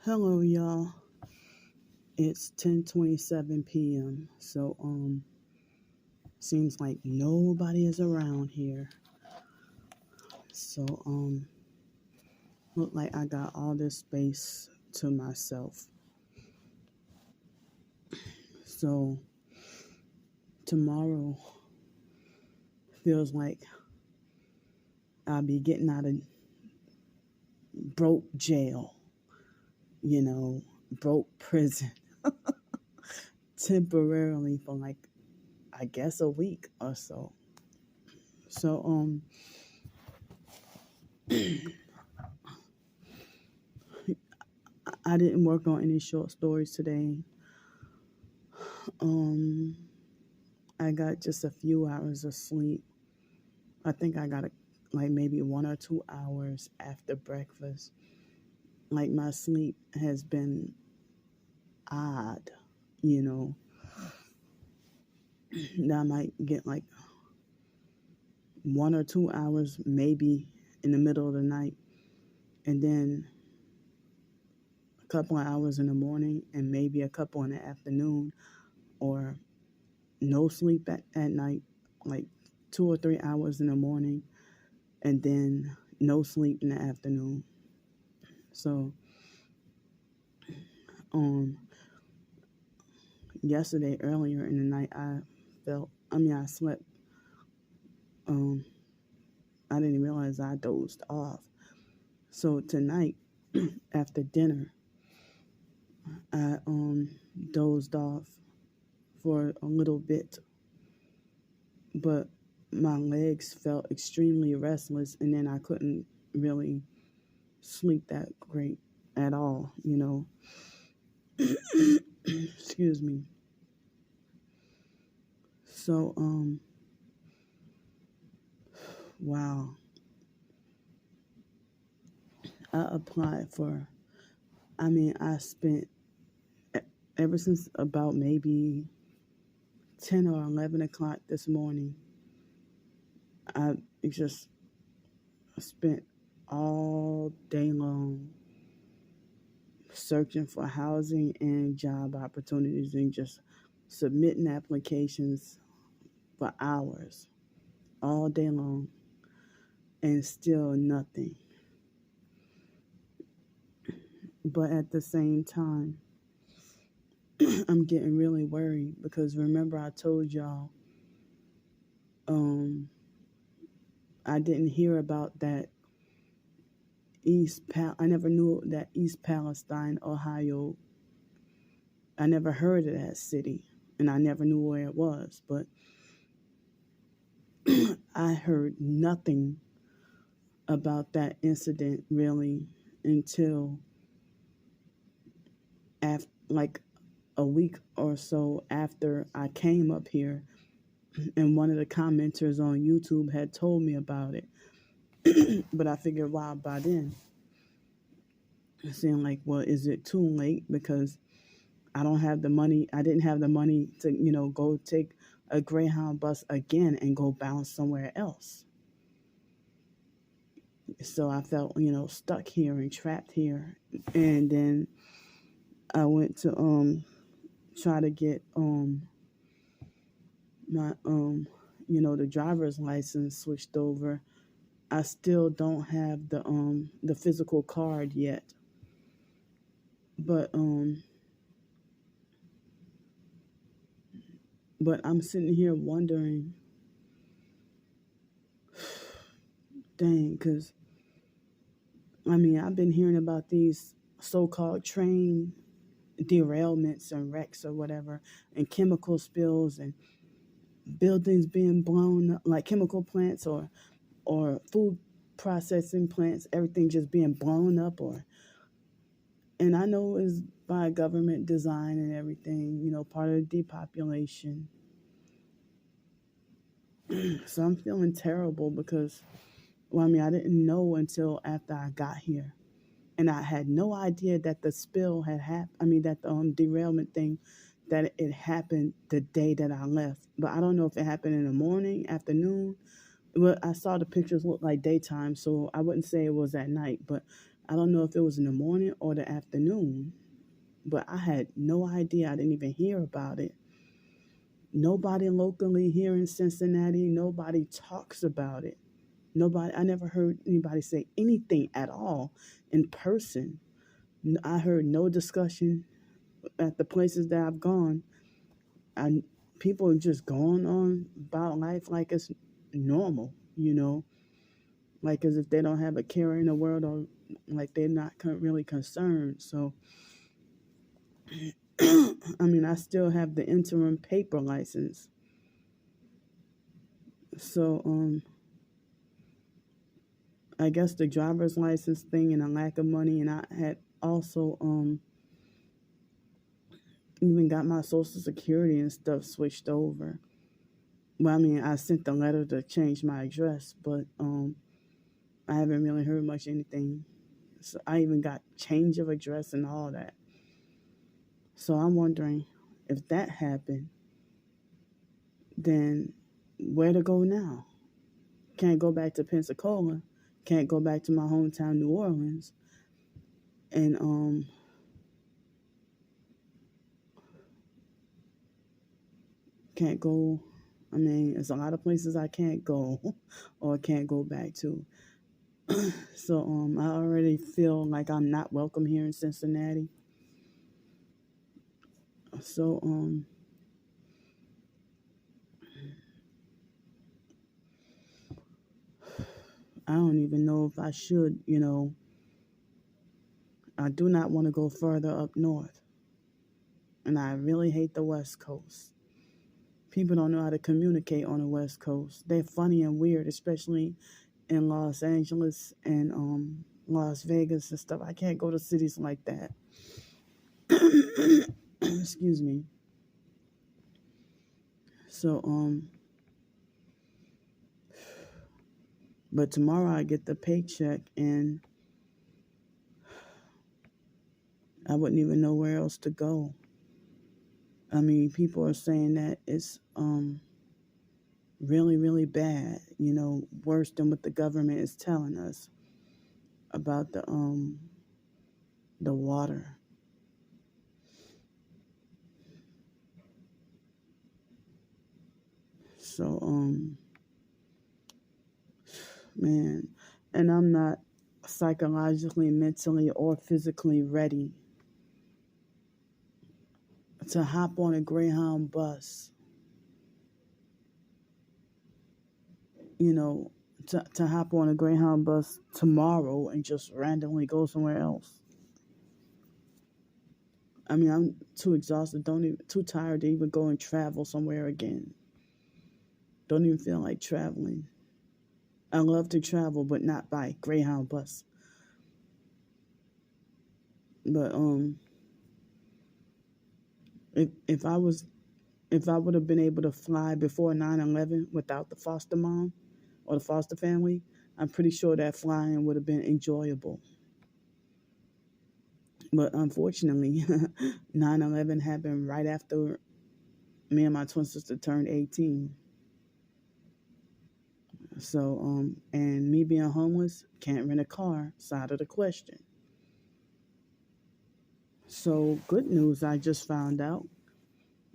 Hello, y'all. It's 10:27 p.m. So, seems like nobody is around here. So, look like I got all this space to myself. So, tomorrow feels like I'll be getting out of broke jail, broke prison temporarily for like, I guess a week or so. So, I didn't work on any short stories today. I got just a few hours of sleep. I think I got like maybe 1 or 2 hours after breakfast. Like my sleep has been odd, you know. That I might get like 1 or 2 hours maybe in the middle of the night, and then a couple of hours in the morning, and maybe a couple in the afternoon, or no sleep at night, like 2 or 3 hours in the morning, and then no sleep in the afternoon. So, yesterday earlier in the night, I slept. I didn't realize I dozed off. So tonight, after dinner, I dozed off for a little bit, but my legs felt extremely restless, and then I couldn't really sleep that great at all, Excuse me. So, wow. I applied for, I spent, ever since about maybe 10 or 11 o'clock this morning, I just spent all day long searching for housing and job opportunities and just submitting applications for hours, all day long, and still nothing. But at the same time, I'm getting really worried because remember I told y'all I didn't hear about that I never knew that East Palestine, Ohio. I never heard of that city, and I never knew where it was, but I heard nothing about that incident really until after, like a week or so after I came up here, and one of the commenters on YouTube had told me about it. But I figured, wow, by then, saying like, well, is it too late? Because I don't have the money. I didn't have the money to, go take a Greyhound bus again and go bounce somewhere else. So I felt, stuck here and trapped here. And then I went to try to get my the driver's license switched over. I still don't have the physical card yet. But I'm sitting here wondering, dang, because I've been hearing about these so-called train derailments and wrecks or whatever, and chemical spills and buildings being blown up, like chemical plants or food processing plants, everything just being blown up, and I know it's by government design and everything, part of the depopulation. So I'm feeling terrible because, I didn't know until after I got here. And I had no idea that the spill had happened. That the derailment thing, that it happened the day that I left. But I don't know if it happened in the morning, afternoon. Well, I saw the pictures look like daytime, so I wouldn't say it was at night. But I don't know if it was in the morning or the afternoon, but I had no idea. I didn't even hear about it. Nobody locally here in Cincinnati, nobody talks about it. I never heard anybody say anything at all in person. I heard no discussion at the places that I've gone. I People are just going on about life like it's normal, like as if they don't have a care in the world, or like they're not really concerned. So, I mean, I still have the interim paper license. So, I guess the driver's license thing and a lack of money, and I had also even got my social security and stuff switched over. Well, I mean, I sent the letter to change my address, but I haven't really heard much anything. So I even got change of address and all that. So I'm wondering if that happened, then where to go now? Can't go back to Pensacola. Can't go back to my hometown, New Orleans. And can't go. I mean, there's a lot of places I can't go or can't go back to. So I already feel like I'm not welcome here in Cincinnati. So I don't even know if I should, I do not want to go further up north. And I really hate the West Coast. People don't know how to communicate on the West Coast. They're funny and weird, especially in Los Angeles and Las Vegas and stuff. I can't go to cities like that. Excuse me. So but tomorrow I get the paycheck and I wouldn't even know where else to go. I mean, people are saying that it's really, really bad, worse than what the government is telling us about the water. So man, and I'm not psychologically, mentally, or physically ready to hop on a Greyhound bus, to hop on a Greyhound bus tomorrow and just randomly go somewhere else. I mean, I'm too exhausted, too tired to even go and travel somewhere again. Don't even feel like traveling. I love to travel, but not by Greyhound bus. But if I would have been able to fly before 9/11 without the foster mom or the foster family, I'm pretty sure that flying would have been enjoyable. But unfortunately, 9/11 happened right after me and my twin sister turned 18. So, and me being homeless, can't rent a car, side of the question. So, good news, I just found out.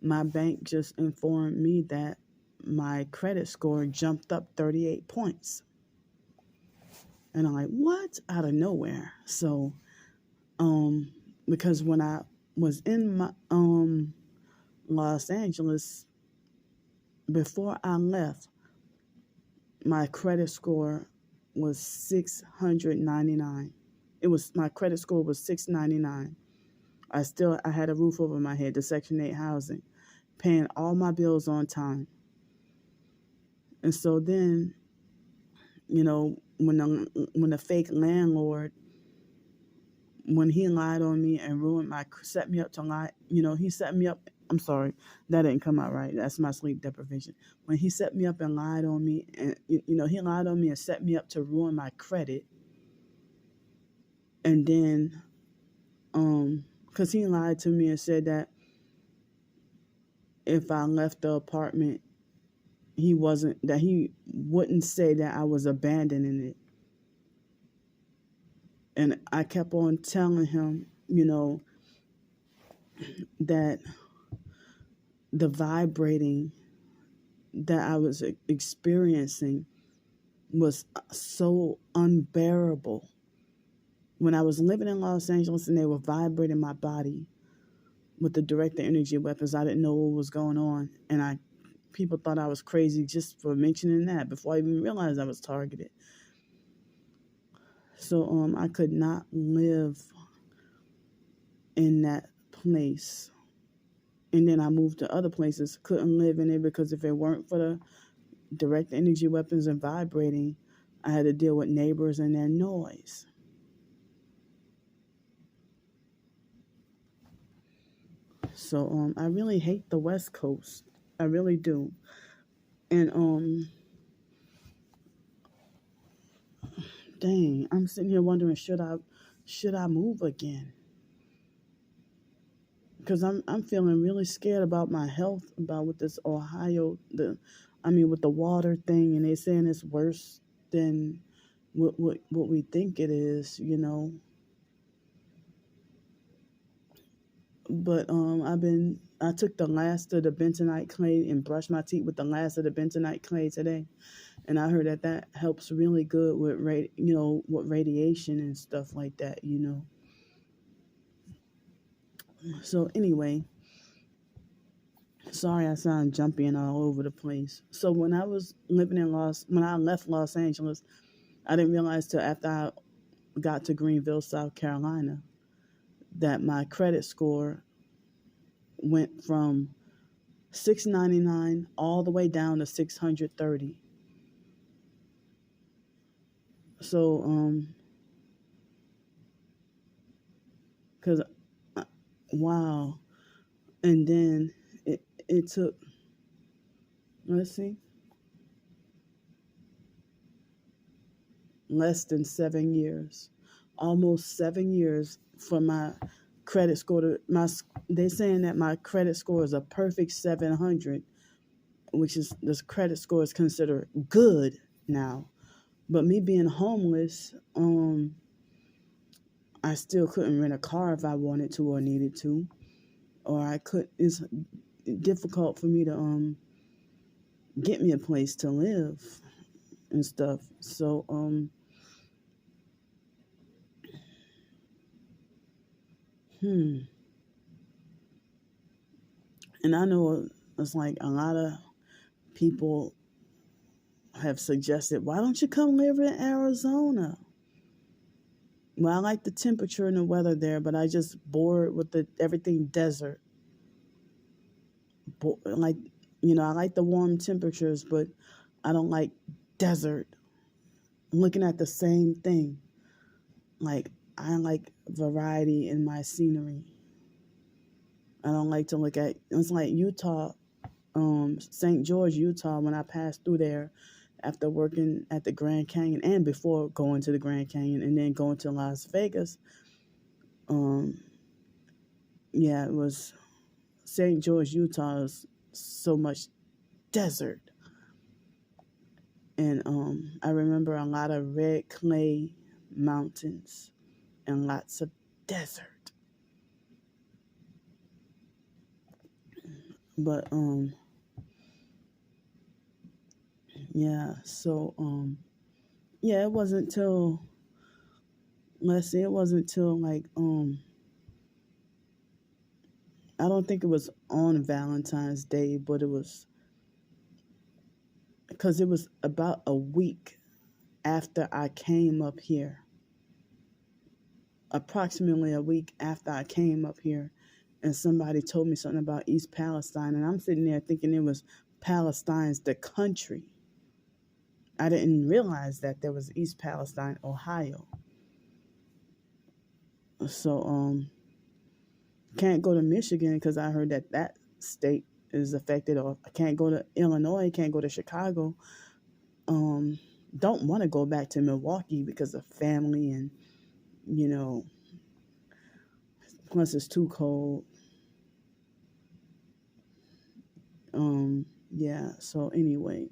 My bank just informed me that my credit score jumped up 38 points. And I'm like, what? Out of nowhere. So, because when I was in my Los Angeles, before I left, my credit score was 699. My credit score was 699. I had a roof over my head, the Section 8 housing, paying all my bills on time. And so then, when the fake landlord, when he lied on me and set me up to lie, he set me up. I'm sorry, that didn't come out right. That's my sleep deprivation. When he set me up and lied on me, and he lied on me and set me up to ruin my credit. And then, because he lied to me and said that if I left the apartment, he wouldn't say that I was abandoning it. And I kept on telling him, that the vibrating that I was experiencing was so unbearable. When I was living in Los Angeles and they were vibrating my body with the directed energy weapons, I didn't know what was going on. And people thought I was crazy just for mentioning that before I even realized I was targeted. So I could not live in that place. And then I moved to other places, couldn't live in it because if it weren't for the direct energy weapons and vibrating, I had to deal with neighbors and their noise. So I really hate the West Coast. I really do. And dang, I'm sitting here wondering, should I move again? Because I'm feeling really scared about my health, about with this Ohio, with the water thing, and they're saying it's worse than what we think it is, But I took the last of the bentonite clay and brushed my teeth with the last of the bentonite clay today, and I heard that helps really good with with radiation and stuff like that, So anyway, sorry I sound jumpy and all over the place. So when I left Los Angeles, I didn't realize till after I got to Greenville, South Carolina, that my credit score went from 699 all the way down to 630. So cuz wow. And then it took, let's see, less than 7 years. Almost 7 years for my credit score they're saying that my credit score is a perfect 700, which is this credit score is considered good now. But me being homeless, I still couldn't rent a car if I wanted to or needed to, or it's difficult for me to get me a place to live and stuff. So and I know it's like a lot of people have suggested, why don't you come live in Arizona? Well, I like the temperature and the weather there, but I just bored with everything desert. Like, I like the warm temperatures, but I don't like desert. Looking at the same thing. Like, I like variety in my scenery. I don't like to look at, it's like Utah, St. George, Utah, when I passed through there after working at the Grand Canyon and before going to the Grand Canyon and then going to Las Vegas. It was St. George, Utah is so much desert. And I remember a lot of red clay mountains and lots of desert. But it wasn't till like I don't think it was on Valentine's Day, but it was because it was about a week after I came up here. Approximately a week after I came up here, and somebody told me something about East Palestine, and I'm sitting there thinking it was Palestine's the country. I didn't realize that there was East Palestine, Ohio. So can't go to Michigan because I heard that state is affected, or I can't go to Illinois, can't go to Chicago. Don't want to go back to Milwaukee because of family and plus it's too cold. So anyway.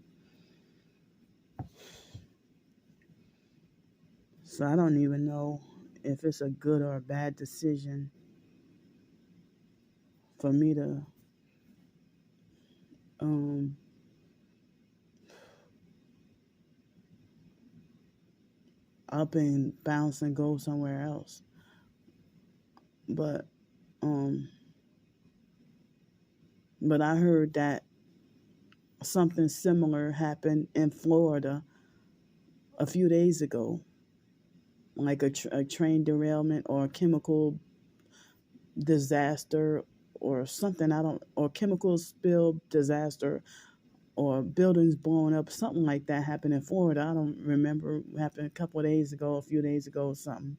So I don't even know if it's a good or a bad decision for me to um, up and bounce and go somewhere else. But um, but I heard that something similar happened in Florida a few days ago, like a train derailment or a chemical disaster or something. Or chemical spill disaster or buildings blowing up, something like that happened in Florida. I don't remember. It happened a couple of days ago, a few days ago, or something.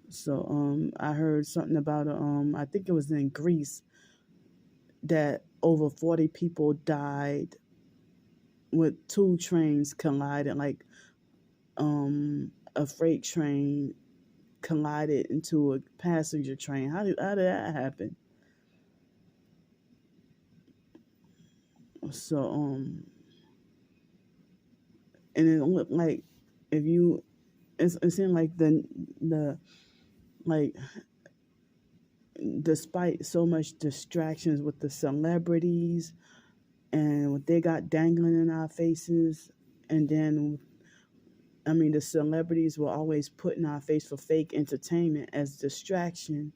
So I heard something about I think it was in Greece that over 40 people died with two trains colliding, like a freight train collided into a passenger train. How did that happen? So and it looked like if you it seemed like the like despite so much distractions with the celebrities and what they got dangling in our faces, and then I mean the celebrities were always put in our face for fake entertainment as distraction,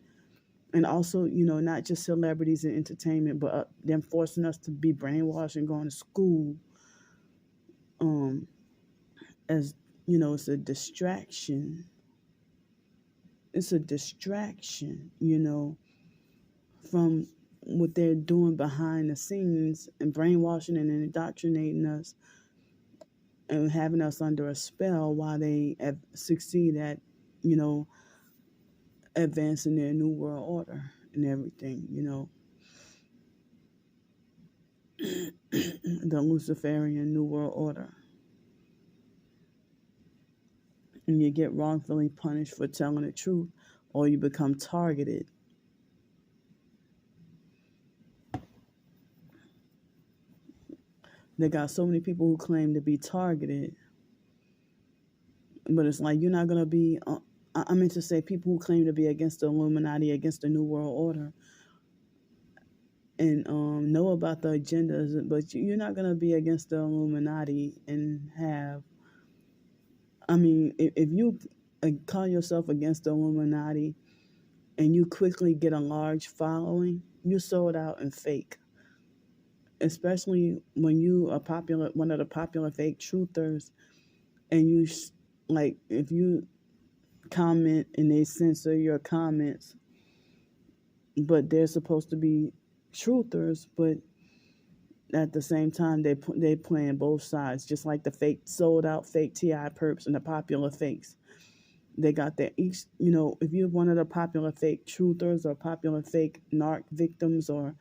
and also not just celebrities and entertainment, but them forcing us to be brainwashed and going to school, um as it's a distraction. It's a distraction, from what they're doing behind the scenes and brainwashing and indoctrinating us and having us under a spell while they succeed at, advancing their new world order and everything, the Luciferian new world order. And you get wrongfully punished for telling the truth, or you become targeted. They got so many people who claim to be targeted, but it's like you're not going to be, I meant to say people who claim to be against the Illuminati, against the New World Order, and know about the agendas, but you're not going to be against the Illuminati and have, I mean, if you call yourself against the Illuminati and you quickly get a large following, you sold out and fake. Especially when you are one of the popular fake truthers, and you like if you comment and they censor your comments, but they're supposed to be truthers, but at the same time they playing both sides, just like the fake sold out fake TI perps and the popular fakes. They got their each, if you're one of the popular fake truthers or popular fake narc victims, or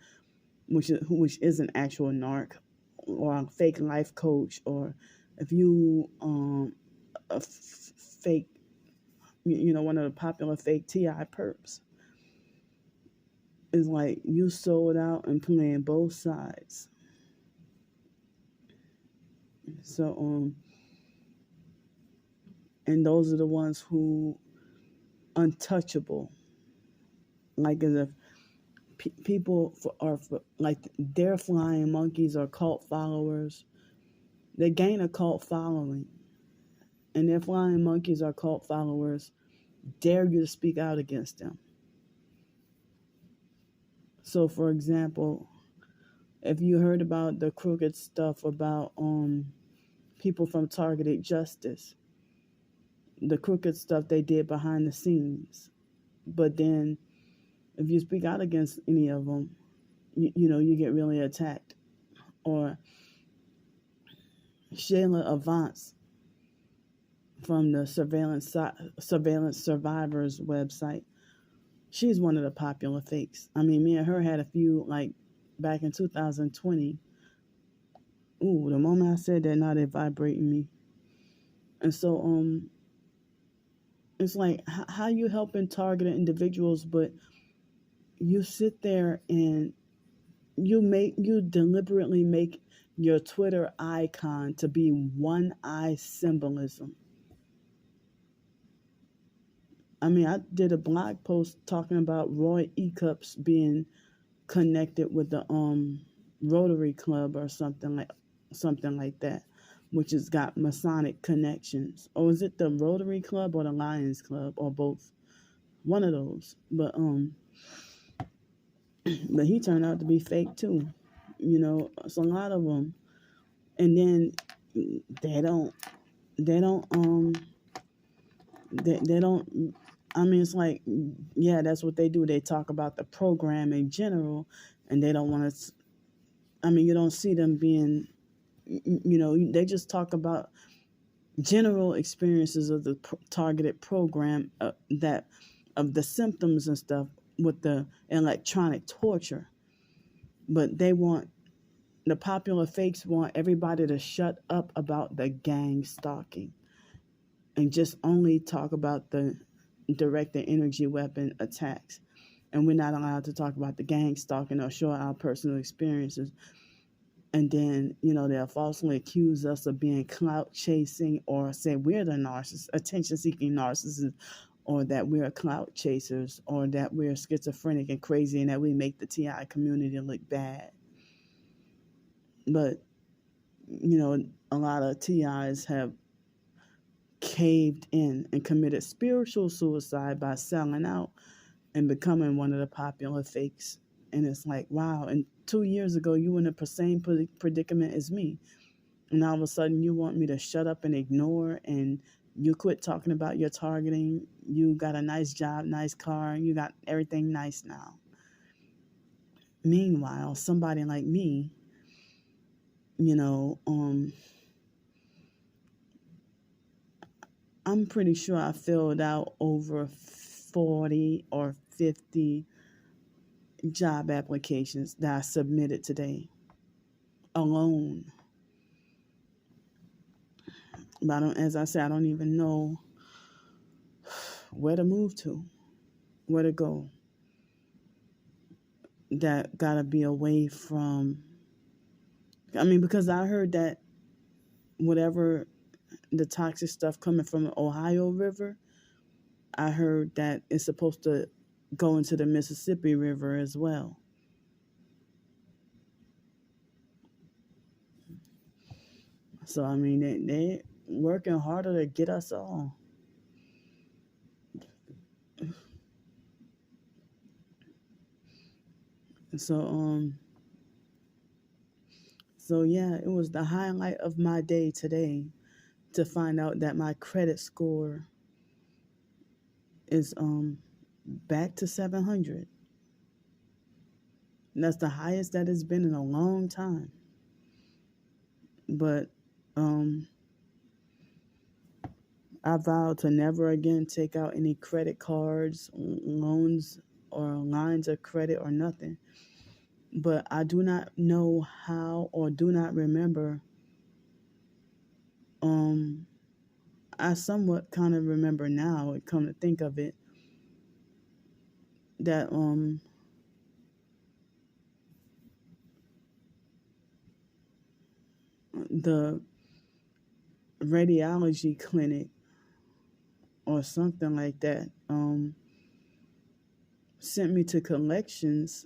which is an actual narc or a fake life coach, or if you a fake, one of the popular fake TI perps, is like you sold out and playing both sides. So and those are the ones who untouchable, like as if people are like they're flying monkeys or cult followers. They gain a cult following, and their flying monkeys or cult followers dare you to speak out against them. So, for example, if you heard about the crooked stuff about people from Targeted Justice, the crooked stuff they did behind the scenes, but then if you speak out against any of them, you get really attacked. Or Shayla Avance from the Surveillance Survivors website, she's one of the popular fakes. I mean, me and her had a few, like, back in 2020. Ooh, the moment I said that, now they're vibrating me. And so, it's like, how you helping targeted individuals, but you sit there and you deliberately make your Twitter icon to be one eye symbolism. I did a blog post talking about Roy E. Cups being connected with the Rotary Club or something like that, which has got Masonic connections. Or is it the Rotary Club or the Lions Club or both? One of those. But he turned out to be fake too. It's a lot of them. And then they don't they don't they don't. It's like, yeah, that's what they do. They talk about the program in general, and they don't want to. You don't see them being, they just talk about general experiences of the targeted program, that of the symptoms and stuff with the electronic torture. But the popular fakes want everybody to shut up about the gang stalking and just only talk about the direct and energy weapon attacks. And we're not allowed to talk about the gang stalking or show our personal experiences. And then, they'll falsely accuse us of being clout chasing, or say we're the narcissists, attention seeking narcissists, or that we're clout chasers, or that we're schizophrenic and crazy and that we make the TI community look bad. But, a lot of TIs have caved in and committed spiritual suicide by selling out and becoming one of the popular fakes. And it's like, wow. And 2 years ago, you were in the same predicament as me. And all of a sudden, you want me to shut up and ignore, and you quit talking about your targeting. You got a nice job, nice car, you got everything nice now. Meanwhile, somebody like me, I'm pretty sure I filled out over 40 or 50 job applications that I submitted today alone. But as I said, I don't even know where to move to, where to go. That gotta be away from, because I heard that whatever the toxic stuff coming from the Ohio River, I heard that it's supposed to go into the Mississippi River as well. So, they working harder to get us all. So, yeah, it was the highlight of my day today to find out that my credit score is back to 700. And that's the highest that it's been in a long time. But I vowed to never again take out any credit cards, loans, or lines of credit or nothing. But I do not know how, or do not remember. I somewhat kind of remember now, come to think of it, that the radiology clinic or something like that sent me to collections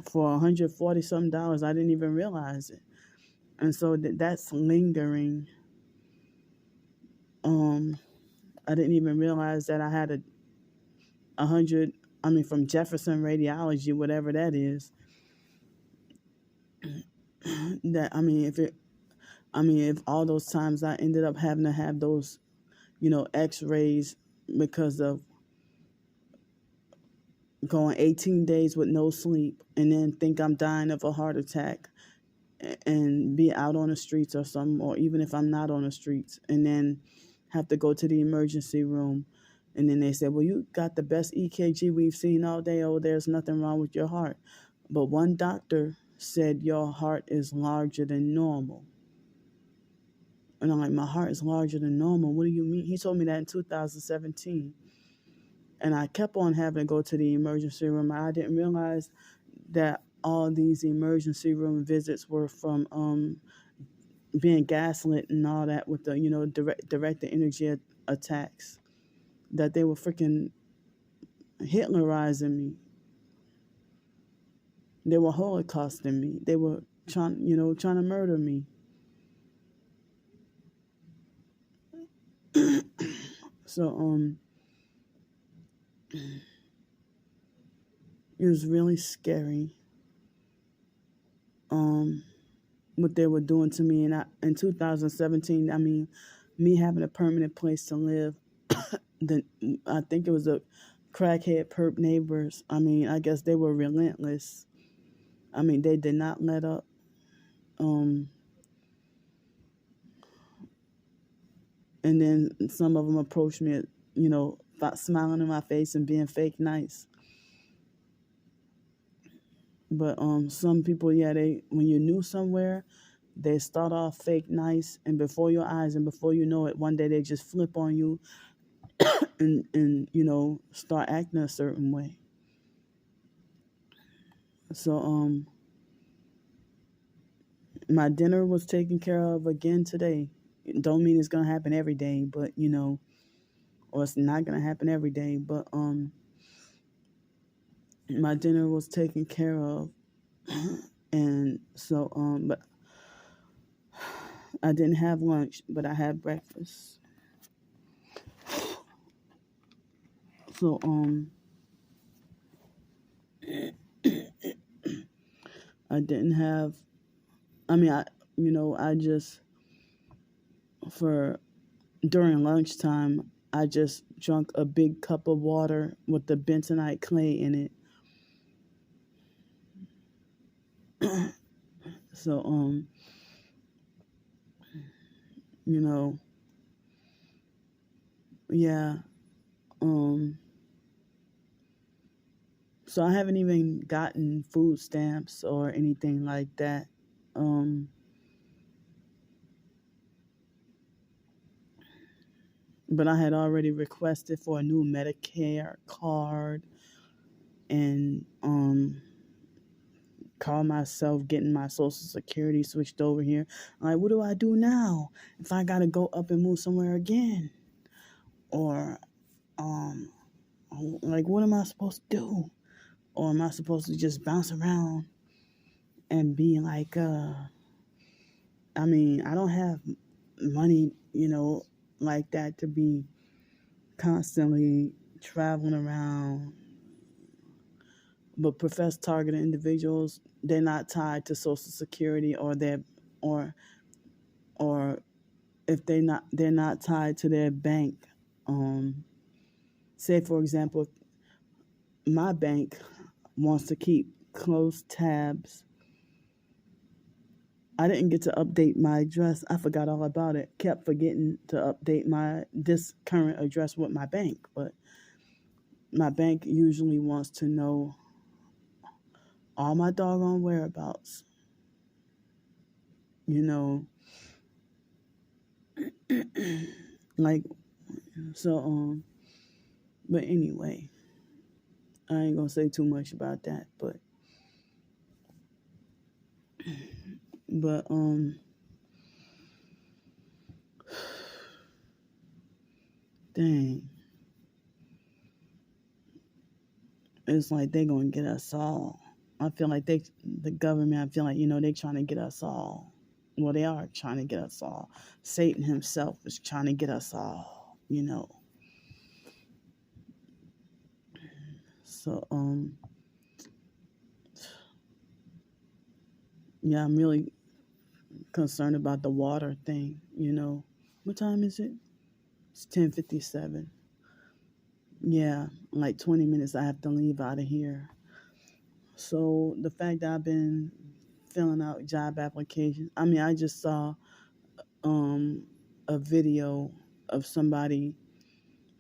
for $140 something. I didn't even realize it. And so that's lingering. I didn't even realize that I had from Jefferson Radiology, whatever that is. That if all those times I ended up having to have those, X-rays because of going 18 days with no sleep, and then think I'm dying of a heart attack and be out on the streets or something, or even if I'm not on the streets, and then have to go to the emergency room. And then they said, well, you got the best EKG we've seen all day. Oh, there's nothing wrong with your heart. But one doctor said your heart is larger than normal. And I'm like, my heart is larger than normal? What do you mean? He told me that in 2017. And I kept on having to go to the emergency room. I didn't realize that all these emergency room visits were from being gaslit and all that with the, direct energy attacks. That they were freaking Hitlerizing me. They were holocausting me. They were trying to murder me. So it was really scary. What they were doing to me, and in 2017, I mean, me having a permanent place to live. I think it was the crackhead perp neighbors. I mean, I guess they were relentless. I mean, they did not let up. And then some of them approached me, smiling in my face and being fake nice. But some people, when you're new somewhere, they start off fake nice, and before your eyes and before you know it, one day they just flip on you and start acting a certain way. So my dinner was taken care of again today. Don't mean it's gonna happen every day, but or it's not gonna happen every day. But my dinner was taken care of, and so but I didn't have lunch, but I had breakfast. So I didn't have. I mean, I just for during lunchtime, I just drank a big cup of water with the bentonite clay in it. So yeah. So I haven't even gotten food stamps or anything like that. But I had already requested for a new Medicare card and call myself getting my Social Security switched over here. I'm like, what do I do now if I gotta go up and move somewhere again? Or like, what am I supposed to do? Or am I supposed to just bounce around and be like, I mean, I don't have money, like that to be constantly traveling around. But professed targeted individuals, they're not tied to Social Security or if they're not tied to their bank. Say for example, my bank wants to keep close tabs. I didn't get to update my address. I forgot all about it. Kept forgetting to update this current address with my bank, but my bank usually wants to know all my doggone whereabouts. Like so but anyway, I ain't gonna say too much about that, but dang, it's like they gonna get us all. I feel like the government, I feel like, they trying to get us all. Well, they are trying to get us all. Satan himself is trying to get us all, So, yeah, I'm really concerned about the water thing, What time is it? It's 10:57. Yeah, like 20 minutes I have to leave out of here. So the fact that I've been filling out job applications, I mean, I just saw a video of somebody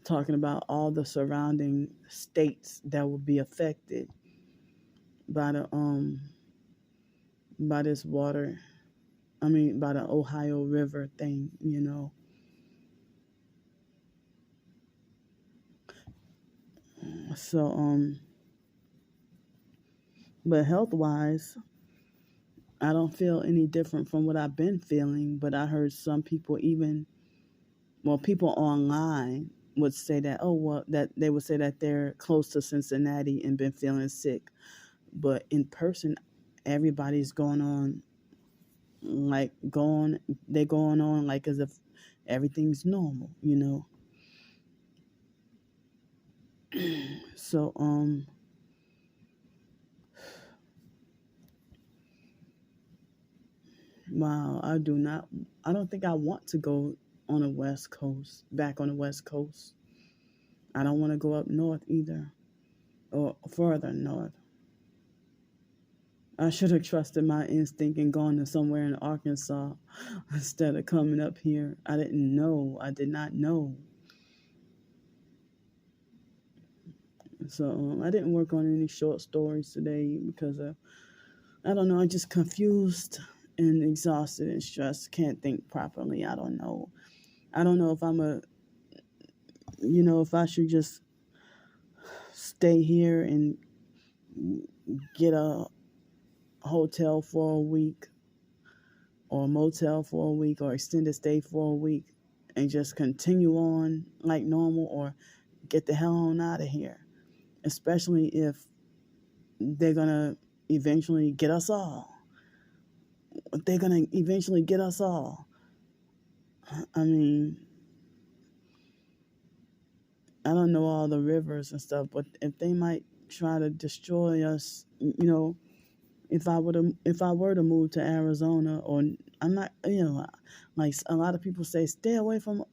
talking about all the surrounding states that will be affected by this water. I mean, by the Ohio River thing, So but health wise, I don't feel any different from what I've been feeling, but I heard some people people online, would say that, oh, well, that they would say that they're close to Cincinnati and been feeling sick. But in person, everybody's going on they're going on like as if everything's normal, So, wow, I don't think I want to go on the West Coast, back on the West Coast. I don't want to go up north either, or further north. I should have trusted my instinct and gone to somewhere in Arkansas instead of coming up here. I didn't know. I did not know. So I didn't work on any short stories today because I don't know. I'm just confused and exhausted and stressed. Can't think properly. I don't know. I don't know if if I should just stay here and get a hotel for a week or a motel for a week or extended stay for a week and just continue on like normal, or get the hell on out of here, especially if they're going to eventually get us all. They're going to eventually get us all. I mean, I don't know all the rivers and stuff, but if they might try to destroy us, if I were to move to Arizona, or I'm not, like a lot of people say, stay away from.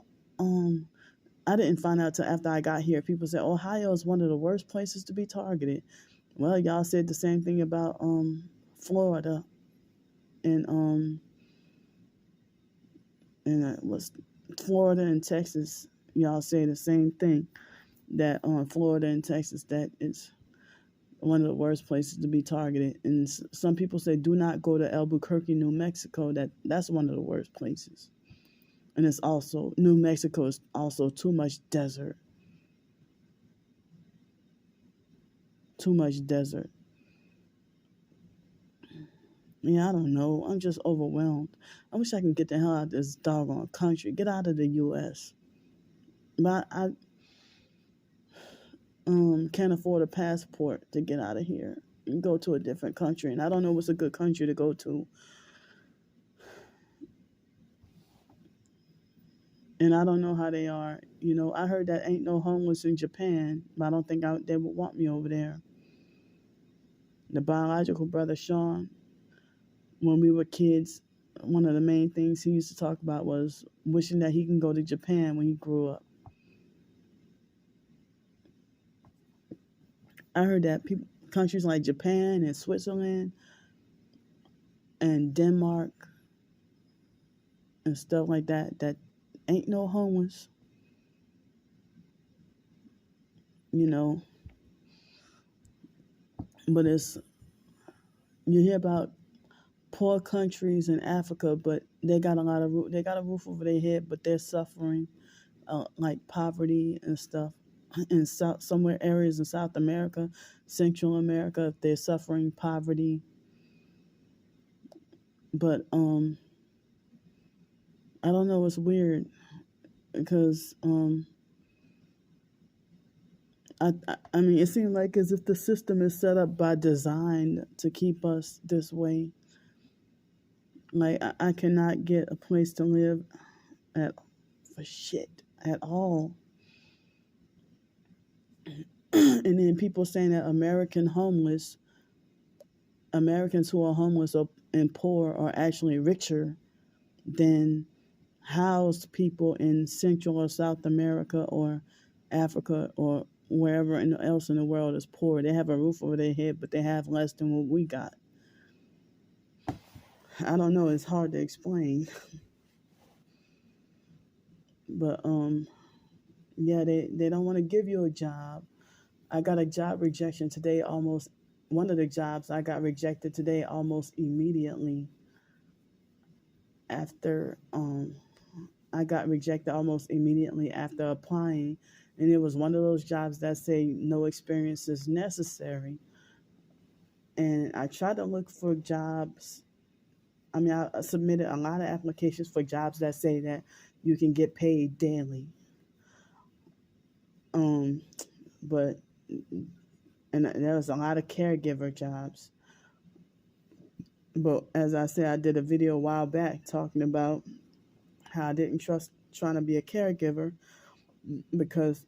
I didn't find out till after I got here. People say Ohio is one of the worst places to be targeted. Well, y'all said the same thing about Florida, and was Florida and Texas. Y'all say the same thing, that Florida and Texas, that it's one of the worst places to be targeted. And some people say do not go to Albuquerque, New Mexico. That's one of the worst places. And it's also, New Mexico is also too much desert. Too much desert. Yeah, I don't know. I'm just overwhelmed. I wish I could get the hell out of this doggone country. Get out of the U.S. But I can't afford a passport to get out of here and go to a different country. And I don't know what's a good country to go to. And I don't know how they are. I heard that ain't no homeless in Japan, but I don't think they would want me over there. The biological brother, Sean, when we were kids, one of the main things he used to talk about was wishing that he can go to Japan when he grew up. I heard that countries like Japan and Switzerland and Denmark and stuff like that ain't no homeless. But you hear about poor countries in Africa, but they got a roof over their head, but they're suffering like poverty and stuff. In somewhere areas in South America, Central America, they're suffering poverty. But I don't know, it's weird because I mean, it seems like as if the system is set up by design to keep us this way. Like I cannot get a place to live for shit at all. And then people saying that Americans who are homeless and poor are actually richer than housed people in Central or South America or Africa or wherever else in the world is poor. They have a roof over their head, but they have less than what we got. I don't know. It's hard to explain. But yeah, they don't want to give you a job. I got a job rejection today. One of the jobs I got rejected today almost immediately after I got rejected almost immediately after applying. And it was one of those jobs that say no experience is necessary. And I tried to look for jobs. I mean, I submitted a lot of applications for jobs that say that you can get paid daily. Um, but and there was a lot of caregiver jobs. But as I said, I did a video a while back talking about how I didn't trust trying to be a caregiver because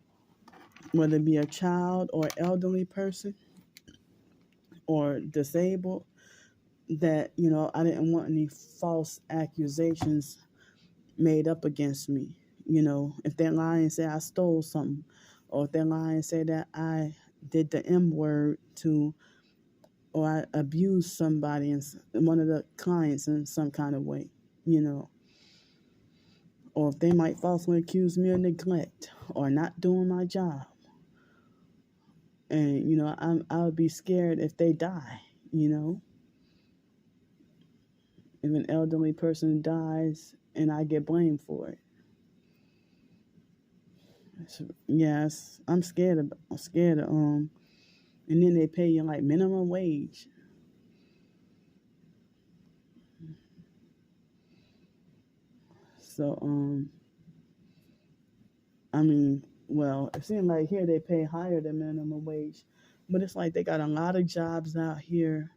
whether it be a child or elderly person or disabled, that I didn't want any false accusations made up against me. If they lie and say I stole something, or if they lie and say that I did the M word to, or I abused somebody and one of the clients in some kind of way, or if they might falsely accuse me of neglect or not doing my job. And I would be scared if they die. If an elderly person dies and I get blamed for it. So, yes, I'm scared of and then they pay you like minimum wage. So well, it seems like here they pay higher than minimum wage, but it's like they got a lot of jobs out here,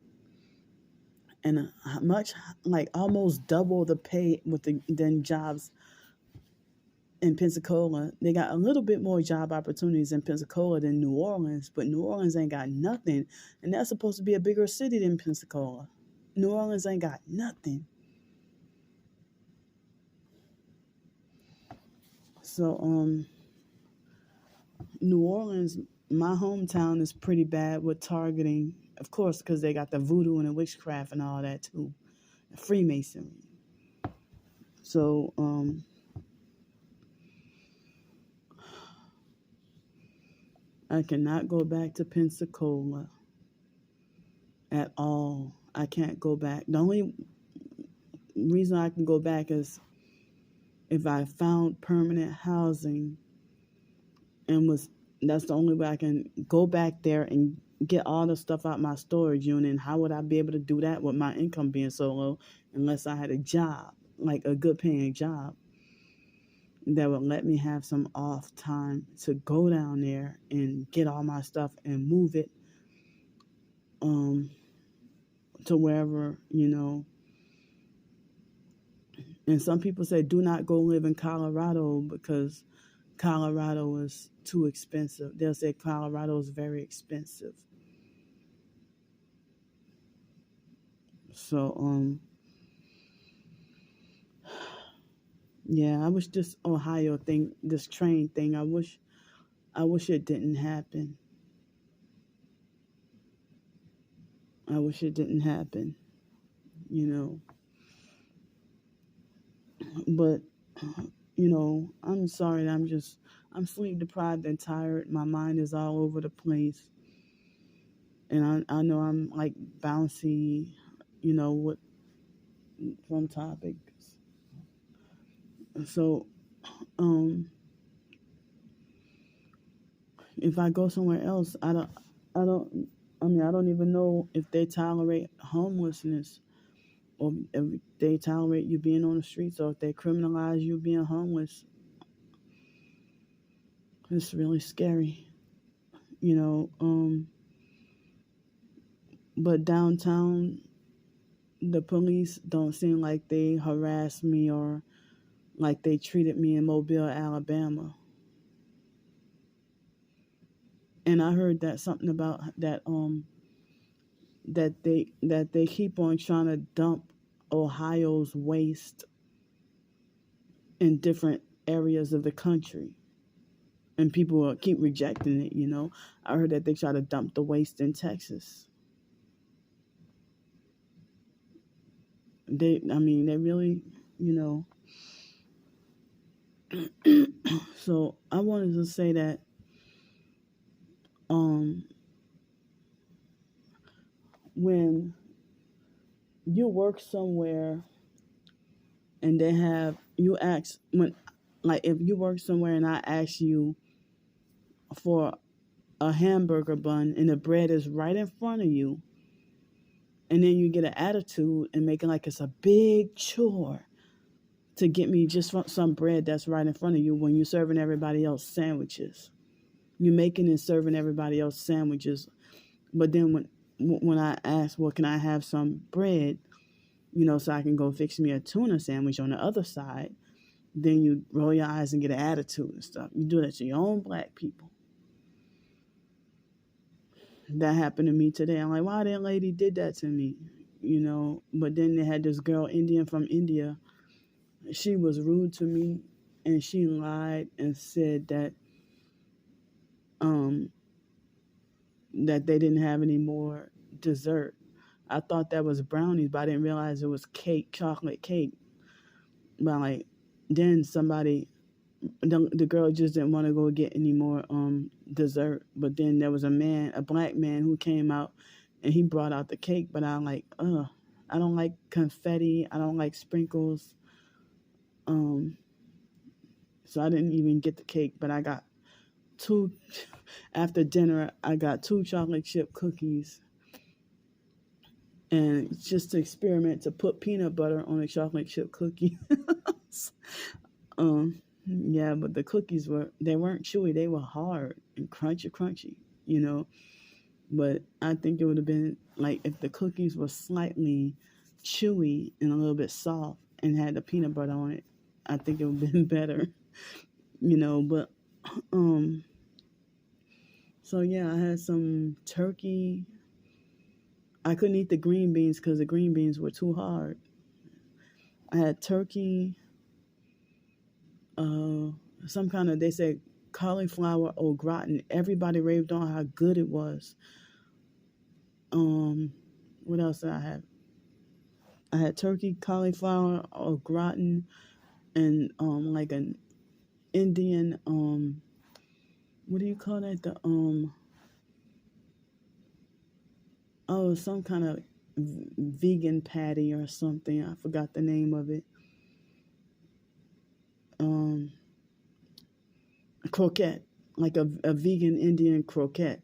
and much like almost double the pay than jobs in Pensacola. They got a little bit more job opportunities in Pensacola than New Orleans, but New Orleans ain't got nothing, and that's supposed to be a bigger city than Pensacola. New Orleans ain't got nothing. So New Orleans, my hometown, is pretty bad with targeting, of course, because they got the voodoo and the witchcraft and all that too, Freemasonry. So I cannot go back to Pensacola at all. I can't go back. The only reason I can go back is if I found permanent housing and that's the only way I can go back there and get all the stuff out my storage unit. And how would I be able to do that with my income being so low unless I had a job, like a good paying job that would let me have some off time to go down there and get all my stuff and move it to wherever, And some people say do not go live in Colorado because Colorado is too expensive. They'll say Colorado is very expensive. So, yeah, I wish this Ohio thing, this train thing, I wish it didn't happen. I wish it didn't happen, But, I'm sorry. I'm sleep deprived and tired. My mind is all over the place. And I know I'm like bouncy, from topics. So, if I go somewhere else, I don't even know if they tolerate homelessness or if they tolerate you being on the streets or if they criminalize you being homeless. It's really scary, but downtown, the police don't seem like they harass me or like they treated me in Mobile, Alabama. And I heard that something about that that they keep on trying to dump Ohio's waste in different areas of the country. And people will keep rejecting it, I heard that they try to dump the waste in Texas. They really, So I wanted to say that when you work somewhere and they have you ask when like if you work somewhere and I ask you for a hamburger bun and the bread is right in front of you, and then you get an attitude and make it like it's a big chore to get me just some bread that's right in front of you when you're serving everybody else sandwiches. you're making and serving everybody else sandwiches. But then when I ask, well, can I have some bread, so I can go fix me a tuna sandwich on the other side, then you roll your eyes and get an attitude and stuff. You do that to your own black people. That happened to me today. I'm like, why that lady did that to me? But then they had this girl, Indian from India. She was rude to me, and she lied and said that they didn't have any more dessert. I thought that was brownies, but I didn't realize it was cake, chocolate cake. But like, then the girl just didn't want to go get any more dessert. But then there was a black man who came out, and he brought out the cake. But I'm like, I don't like confetti. I don't like sprinkles. So I didn't even get the cake. But I got after dinner, I got 2 chocolate chip cookies. And just to experiment, to put peanut butter on a chocolate chip cookie. Yeah, but the cookies they weren't chewy. They were hard and crunchy, But I think it would have been like if the cookies were slightly chewy and a little bit soft and had the peanut butter on it, I think it would have been better, But, so yeah, I had some turkey. I couldn't eat the green beans because the green beans were too hard. I had turkey, some kind of, they said cauliflower au gratin. Everybody raved on how good it was. What else did I have? I had turkey, cauliflower au gratin, and like an Indian what do you call that? Some kind of vegan patty or something. I forgot the name of it. A croquette, like a vegan Indian croquette.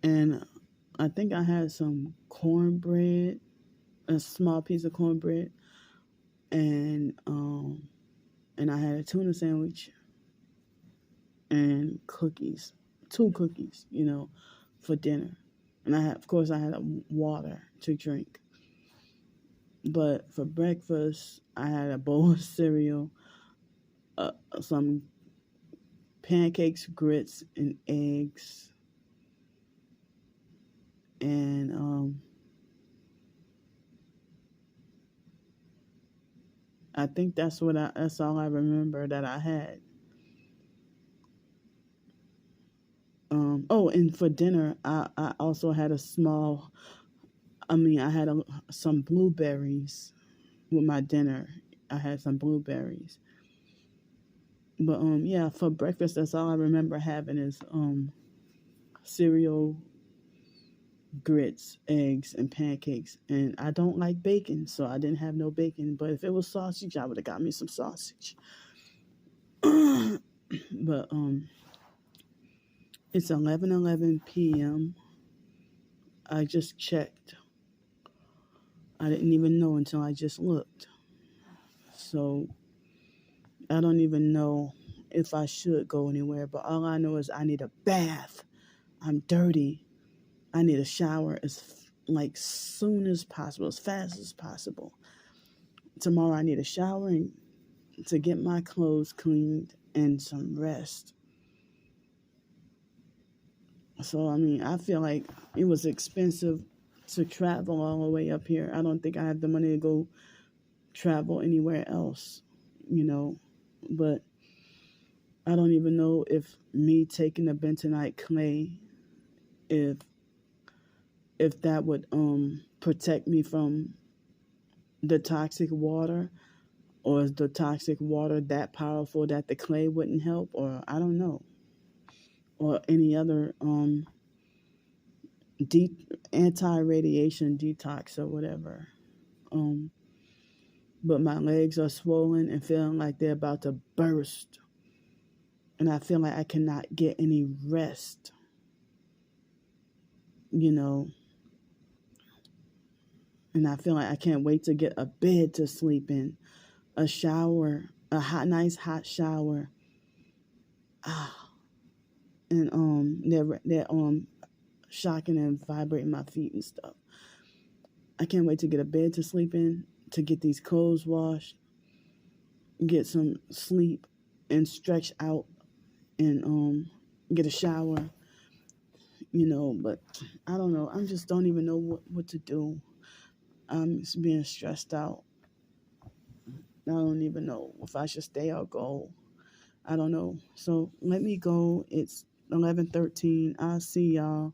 and I think I had some cornbread, a small piece of cornbread, and I had a tuna sandwich and cookies, 2 cookies, for dinner. And I had a water to drink. But for breakfast, I had a bowl of cereal, some pancakes, grits, and eggs. And I think that's all I remember that I had. And for dinner, I also had I had some blueberries with my dinner. I had some blueberries. But yeah, for breakfast, that's all I remember having is cereal, grits, eggs, and pancakes. And I don't like bacon, so I didn't have no bacon. But if it was sausage, I would have got me some sausage. But it's 11:11 p.m. I just checked. I didn't even know until I just looked. So I don't even know if I should go anywhere. But all I know is I need a bath. I'm dirty. I need a shower as soon as possible, as fast as possible. Tomorrow I need a shower to get my clothes cleaned and some rest. So, I feel like it was expensive to travel all the way up here. I don't think I have the money to go travel anywhere else, But I don't even know if me taking the bentonite clay, if that would protect me from the toxic water, or is the toxic water that powerful that the clay wouldn't help, or I don't know, or any other anti-radiation detox or whatever. But my legs are swollen and feeling like they're about to burst, and I feel like I cannot get any rest, And I feel like I can't wait to get a bed to sleep in, a shower, nice hot shower. Ah, and they're shocking and vibrating my feet and stuff. I can't wait to get a bed to sleep in, to get these clothes washed, get some sleep, and stretch out, and get a shower. But I don't know. I just don't even know what to do. I'm just being stressed out. I don't even know if I should stay or go. I don't know. So let me go. It's 11:13. I'll see y'all.